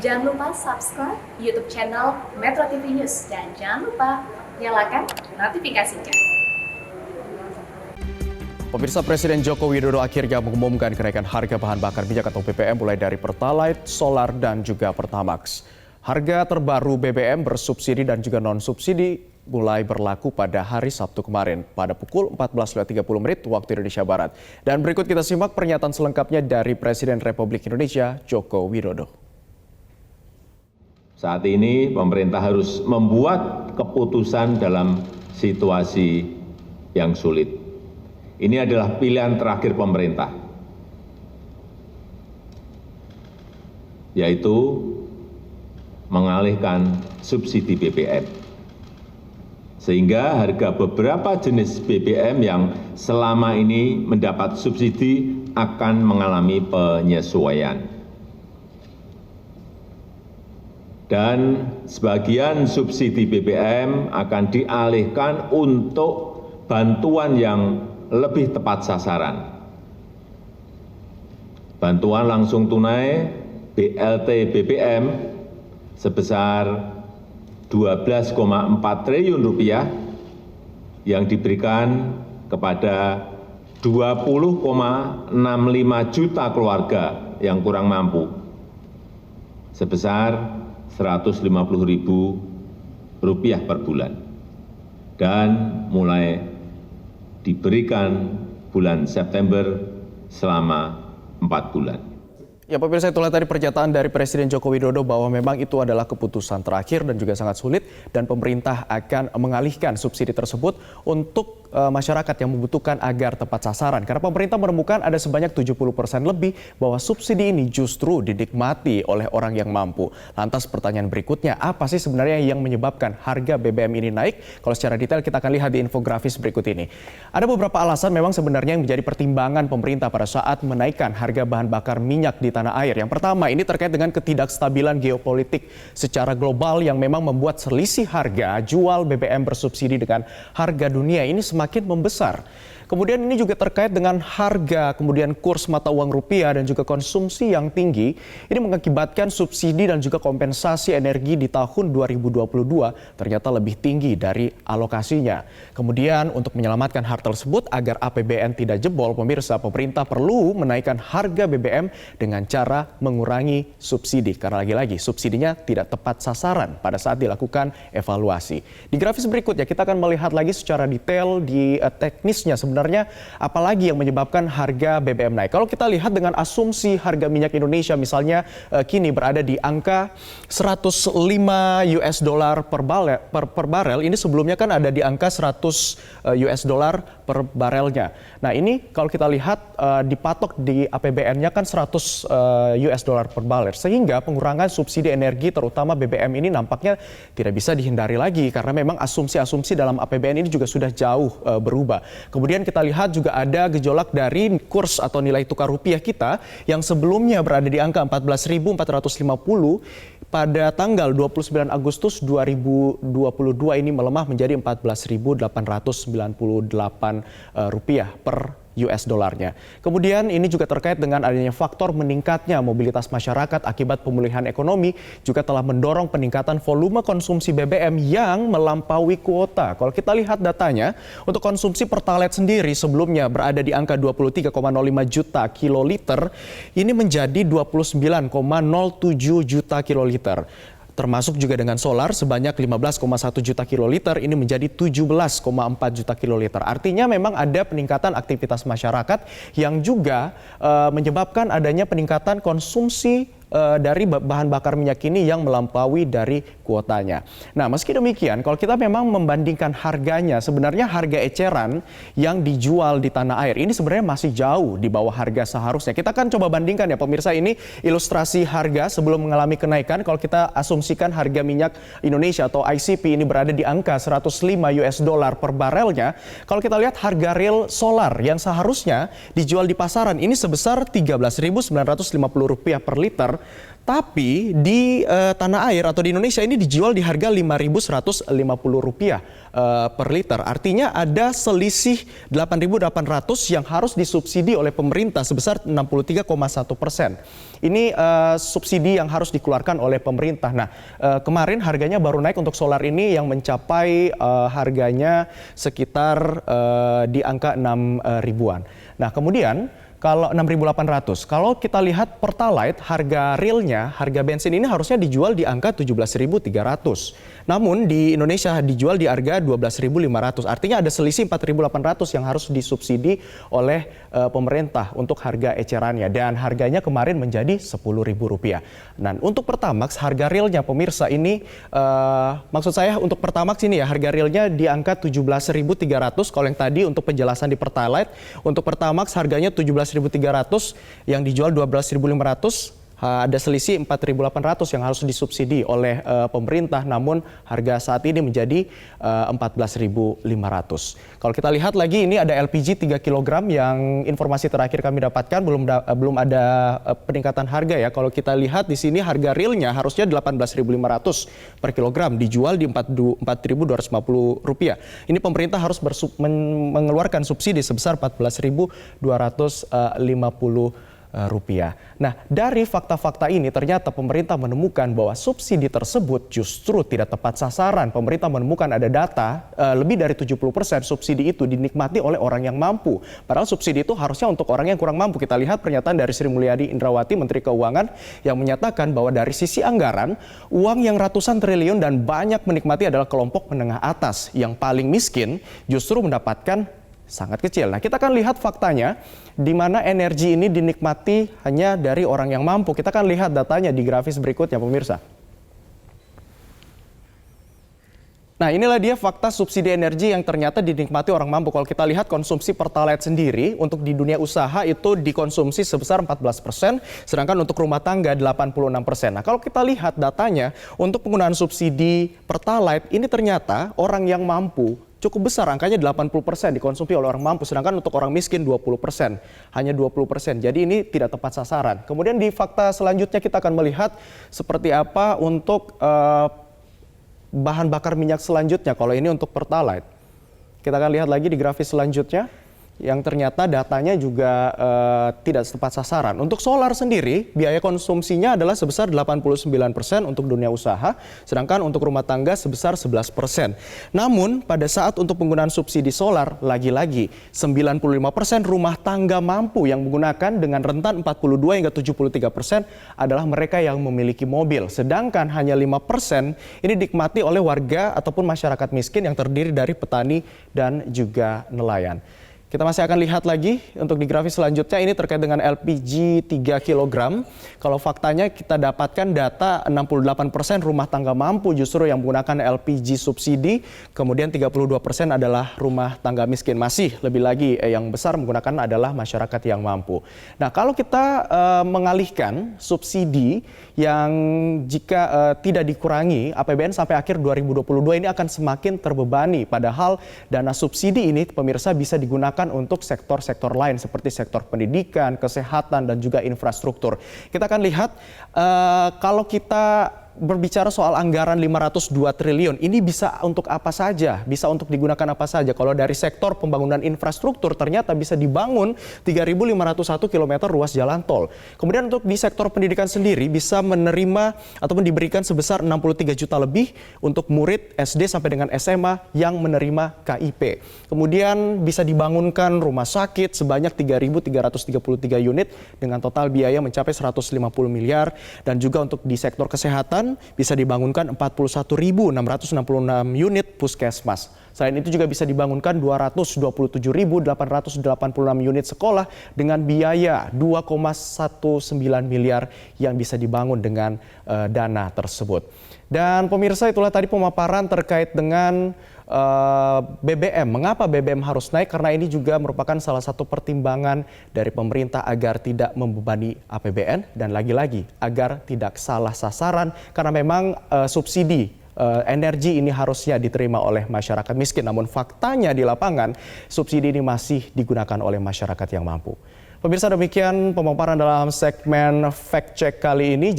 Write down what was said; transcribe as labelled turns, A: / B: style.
A: Jangan lupa subscribe YouTube channel Metro TV News dan jangan lupa nyalakan notifikasinya.
B: Pemirsa, Presiden Joko Widodo akhirnya mengumumkan kenaikan harga bahan bakar minyak atau BBM mulai dari Pertalite, Solar, dan juga Pertamax. Harga terbaru BBM bersubsidi dan juga non-subsidi mulai berlaku pada hari Sabtu kemarin pada pukul 14.30 waktu Indonesia Barat. Dan berikut kita simak pernyataan selengkapnya dari Presiden Republik Indonesia Joko Widodo.
C: Saat ini pemerintah harus membuat keputusan dalam situasi yang sulit. Ini adalah pilihan terakhir pemerintah, yaitu mengalihkan subsidi BBM. Sehingga harga beberapa jenis BBM yang selama ini mendapat subsidi akan mengalami penyesuaian. Dan sebagian subsidi BBM akan dialihkan untuk bantuan yang lebih tepat sasaran. Bantuan langsung tunai BLT BBM sebesar 12,4 triliun rupiah yang diberikan kepada 20,65 juta keluarga yang kurang mampu sebesar Rp150.000 per bulan dan mulai diberikan bulan September selama 4 bulan.
B: Ya, pemirsa, itulah tadi pernyataan dari Presiden Joko Widodo bahwa memang itu adalah keputusan terakhir dan juga sangat sulit dan pemerintah akan mengalihkan subsidi tersebut untuk masyarakat yang membutuhkan agar tepat sasaran. Karena pemerintah menemukan ada sebanyak 70% lebih bahwa subsidi ini justru dinikmati oleh orang yang mampu. Lantas pertanyaan berikutnya, apa sih sebenarnya yang menyebabkan harga BBM ini naik? Kalau secara detail kita akan lihat di infografis berikut ini. Ada beberapa alasan memang sebenarnya yang menjadi pertimbangan pemerintah pada saat menaikkan harga bahan bakar minyak di tanah air. Yang pertama, ini terkait dengan ketidakstabilan geopolitik secara global yang memang membuat selisih harga jual BBM bersubsidi dengan harga dunia ini semakin membesar. Kemudian ini juga terkait dengan harga, kemudian kurs mata uang rupiah dan juga konsumsi yang tinggi. Ini mengakibatkan subsidi dan juga kompensasi energi di tahun 2022 ternyata lebih tinggi dari alokasinya. Kemudian untuk menyelamatkan hal tersebut agar APBN tidak jebol, pemirsa, pemerintah perlu menaikkan harga BBM dengan cara mengurangi subsidi. Karena lagi-lagi subsidinya tidak tepat sasaran pada saat dilakukan evaluasi. Di grafis berikutnya kita akan melihat lagi secara detail di teknisnya sebenarnya apalagi yang menyebabkan harga BBM naik. Kalau kita lihat dengan asumsi harga minyak Indonesia misalnya kini berada di angka 105 US dollar per barel. Ini sebelumnya kan ada di angka 100 US dollar per barelnya. Nah, ini kalau kita lihat dipatok di APBN-nya kan 100 US dollar per barel. Sehingga pengurangan subsidi energi terutama BBM ini nampaknya tidak bisa dihindari lagi karena memang asumsi-asumsi dalam APBN ini juga sudah jauh berubah. Kemudian kita lihat juga ada gejolak dari kurs atau nilai tukar rupiah kita yang sebelumnya berada di angka 14.450 pada tanggal 29 Agustus 2022 ini melemah menjadi 14.898 rupiah per US dolarnya. Kemudian ini juga terkait dengan adanya faktor meningkatnya mobilitas masyarakat akibat pemulihan ekonomi juga telah mendorong peningkatan volume konsumsi BBM yang melampaui kuota. Kalau kita lihat datanya, untuk konsumsi Pertalite sendiri sebelumnya berada di angka 23,05 juta kiloliter, ini menjadi 29,07 juta kiloliter. Termasuk juga dengan solar sebanyak 15,1 juta kiloliter ini menjadi 17,4 juta kiloliter. Artinya memang ada peningkatan aktivitas masyarakat yang juga menyebabkan adanya peningkatan konsumsi dari bahan bakar minyak ini yang melampaui dari kuotanya. Nah, meski demikian, kalau kita memang membandingkan harganya, sebenarnya harga eceran yang dijual di tanah air ini sebenarnya masih jauh di bawah harga seharusnya. Kita kan coba bandingkan ya pemirsa, ini ilustrasi harga sebelum mengalami kenaikan. Kalau kita asumsikan harga minyak Indonesia atau ICP ini berada di angka 105 US dollar per barelnya, kalau kita lihat harga real solar yang seharusnya dijual di pasaran ini sebesar Rp13.950 per liter, Tapi di tanah air atau di Indonesia ini dijual di harga Rp5.150 per liter. Artinya ada selisih 8.800 yang harus disubsidi oleh pemerintah sebesar 63,1%. Ini subsidi yang harus dikeluarkan oleh pemerintah. Nah, kemarin harganya baru naik untuk solar ini yang mencapai harganya sekitar di angka 6 ribuan. Nah, kemudian kalau 6.800, kalau kita lihat Pertalite, harga realnya, harga bensin ini harusnya dijual di angka 17.300. Namun di Indonesia dijual di harga 12.500. Artinya ada selisih 4.800 yang harus disubsidi oleh pemerintah untuk harga ecerannya. Dan harganya kemarin menjadi Rp10.000. Dan untuk Pertamax, harga realnya pemirsa ini, maksud saya untuk Pertamax ini ya, harga realnya di angka 17.300. Kalau yang tadi untuk penjelasan di Pertalite, untuk Pertamax harganya 17.300, yang dijual 12.500, ada selisih 4.800 yang harus disubsidi oleh pemerintah, namun harga saat ini menjadi 14.500. Kalau kita lihat lagi ini ada LPG 3 kg yang informasi terakhir kami dapatkan belum ada peningkatan harga ya. Kalau kita lihat di sini harga realnya harusnya 18.500 per kilogram, dijual di Rp4.250. Ini pemerintah harus mengeluarkan subsidi sebesar Rp14.250. Nah, dari fakta-fakta ini ternyata pemerintah menemukan bahwa subsidi tersebut justru tidak tepat sasaran. Pemerintah menemukan ada data lebih dari 70% subsidi itu dinikmati oleh orang yang mampu. Padahal subsidi itu harusnya untuk orang yang kurang mampu. Kita lihat pernyataan dari Sri Mulyani Indrawati, Menteri Keuangan, yang menyatakan bahwa dari sisi anggaran, uang yang ratusan triliun dan banyak menikmati adalah kelompok menengah atas. Yang paling miskin justru mendapatkan sangat kecil. Nah, kita akan lihat faktanya di mana energi ini dinikmati hanya dari orang yang mampu. Kita akan lihat datanya di grafis berikutnya, pemirsa. Nah, inilah dia fakta subsidi energi yang ternyata dinikmati orang mampu. Kalau kita lihat konsumsi Pertalite sendiri untuk di dunia usaha itu dikonsumsi sebesar 14%, sedangkan untuk rumah tangga 86%. Nah, kalau kita lihat datanya untuk penggunaan subsidi Pertalite ini ternyata orang yang mampu cukup besar, angkanya 80% dikonsumsi oleh orang mampu, sedangkan untuk orang miskin 20%, hanya 20%. Jadi ini tidak tepat sasaran. Kemudian di fakta selanjutnya kita akan melihat seperti apa untuk bahan bakar minyak selanjutnya. Kalau ini untuk Pertalite, kita akan lihat lagi di grafis selanjutnya, yang ternyata datanya juga tidak tepat sasaran. Untuk solar sendiri, biaya konsumsinya adalah sebesar 89% untuk dunia usaha, sedangkan untuk rumah tangga sebesar 11%. Namun, pada saat untuk penggunaan subsidi solar, lagi-lagi 95% rumah tangga mampu yang menggunakan dengan rentan 42 hingga 73% adalah mereka yang memiliki mobil. Sedangkan hanya 5% ini dinikmati oleh warga ataupun masyarakat miskin yang terdiri dari petani dan juga nelayan. Kita masih akan lihat lagi untuk di grafis selanjutnya, ini terkait dengan LPG 3 kg. Kalau faktanya kita dapatkan data 68% rumah tangga mampu justru yang menggunakan LPG subsidi, kemudian 32% adalah rumah tangga miskin. Masih lebih lagi yang besar menggunakan adalah masyarakat yang mampu. Nah, kalau kita mengalihkan subsidi yang jika tidak dikurangi, APBN sampai akhir 2022 ini akan semakin terbebani. Padahal dana subsidi ini pemirsa bisa digunakan untuk sektor-sektor lain seperti sektor pendidikan, kesehatan, dan juga infrastruktur. Kita akan lihat kalau kita berbicara soal anggaran 502 triliun, ini bisa untuk apa saja? Bisa untuk digunakan apa saja? Kalau dari sektor pembangunan infrastruktur ternyata bisa dibangun 3.501 km ruas jalan tol. Kemudian untuk di sektor pendidikan sendiri bisa menerima ataupun diberikan sebesar 63 juta lebih untuk murid SD sampai dengan SMA yang menerima KIP. Kemudian bisa dibangunkan rumah sakit sebanyak 3.333 unit dengan total biaya mencapai 150 miliar, dan juga untuk di sektor kesehatan bisa dibangunkan 41.666 unit puskesmas. Selain itu juga bisa dibangunkan 227.886 unit sekolah dengan biaya 2,19 miliar yang bisa dibangun dengan dana tersebut. Dan pemirsa, itulah tadi pemaparan terkait dengan BBM. Mengapa BBM harus naik? Karena ini juga merupakan salah satu pertimbangan dari pemerintah agar tidak membebani APBN dan lagi-lagi agar tidak salah sasaran, karena memang subsidi energi ini harusnya diterima oleh masyarakat miskin. Namun faktanya di lapangan subsidi ini masih digunakan oleh masyarakat yang mampu. Pemirsa, demikian pemaparan dalam segmen Fact Check kali ini.